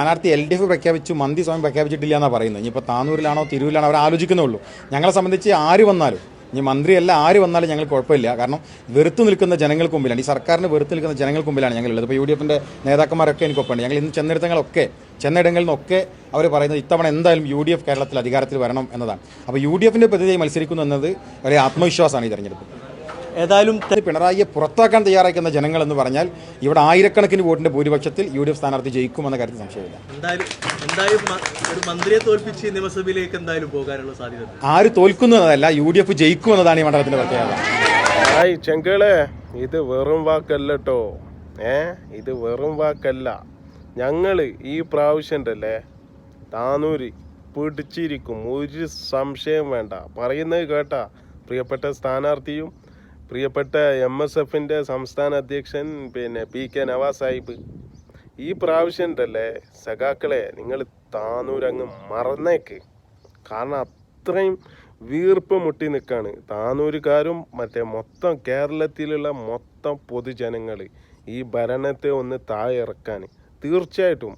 സ്ഥാനാർത്ഥി LDF പ്രഖ്യാപിച്ചു, മന്ത്രി സ്വാമി പ്രഖ്യാപിച്ചിട്ടില്ല എന്നാണ് പറയുന്നത്. ഇനിയിപ്പോൾ താനൂരിലാണോ തിരൂരിലാണോ അവർ ആലോചിക്കുന്നുള്ളൂ. ഞങ്ങളെ സംബന്ധിച്ച് ആര് വന്നാലും, ഇനി മന്ത്രിയല്ല ആര് വന്നാലും ഞങ്ങൾ കുഴപ്പമില്ല. കാരണം വെറുത്തു നിൽക്കുന്ന ജനങ്ങൾക്ക് മുമ്പിലാണ്, ഈ സർക്കാരിന് വെറുത്തു നിൽക്കുന്ന ജനങ്ങൾക്ക് മുമ്പിലാണ് ഞങ്ങളുള്ളത്. ഇപ്പോൾ UDFൻ്റെ നേതാക്കന്മാരൊക്കെ എനിക്കൊപ്പമുണ്ട്. ഞങ്ങൾ ഇന്ന് ചെന്നിടങ്ങളിൽ നിന്നൊക്കെ അവർ പറയുന്നത് ഇത്തവണ എന്തായാലും UDF കേരളത്തിൽ അധികാരത്തിൽ വരണം എന്നതാണ്. അപ്പോൾ UDFൻ്റെ പ്രതിനിധിയായി മത്സരിക്കുന്നു എന്നത് ഒരു ആത്മവിശ്വാസമാണ് ഈ തെരഞ്ഞെടുപ്പ്. ഏതായാലും പിണറായിയെ പുറത്താക്കാൻ തയ്യാറാക്കുന്ന ജനങ്ങൾ എന്ന് പറഞ്ഞാൽ ഇവിടെ ആയിരക്കണക്കിന് വോട്ടിന്റെ ഭൂരിപക്ഷത്തിൽ UDF സ്ഥാനാർത്ഥി ജയിക്കുമെന്ന കാര്യത്തിൽ സംശയമില്ല. എന്തായാലും ഒരു മന്ത്രിയെ തോൽപ്പിച്ച് നിയമസഭയിലേക്ക് എന്തായാലും പോകാനുള്ള സാധ്യത. ആര് തോൽക്കുന്നു എന്നതല്ല, UDF ജയിക്കുമെന്നതാണ് ഈ മണ്ഡലത്തിന്റെ പ്രത്യേകത. ചെങ്കളെ, ഇത് വെറും വാക്കല്ല കേട്ടോ. ഇത് വെറും വാക്കല്ല. ഞങ്ങള് ഈ പ്രാവശ്യണ്ടല്ലേ താനൂര് പിടിച്ചിരിക്കും, ഒരു സംശയം വേണ്ട. പറയുന്നത് കേട്ടാ പ്രിയപ്പെട്ട സ്ഥാനാർത്ഥിയും പ്രിയപ്പെട്ട MSFൻ്റെ സംസ്ഥാന അധ്യക്ഷൻ PK നവാസ് സാഹിബ്, ഈ പ്രാവശ്യം ഉണ്ടല്ലേ സഖാക്കളെ, നിങ്ങൾ താനൂരങ്ങ് മറന്നേക്ക്. കാരണം അത്രയും വീർപ്പ് മുട്ടി നിൽക്കുകയാണ് താനൂരുകാരും മൊത്തം കേരളത്തിലുള്ള മൊത്തം പൊതുജനങ്ങൾ ഈ ഭരണത്തെ ഒന്ന് താഴെ ഇറക്കാൻ. തീർച്ചയായിട്ടും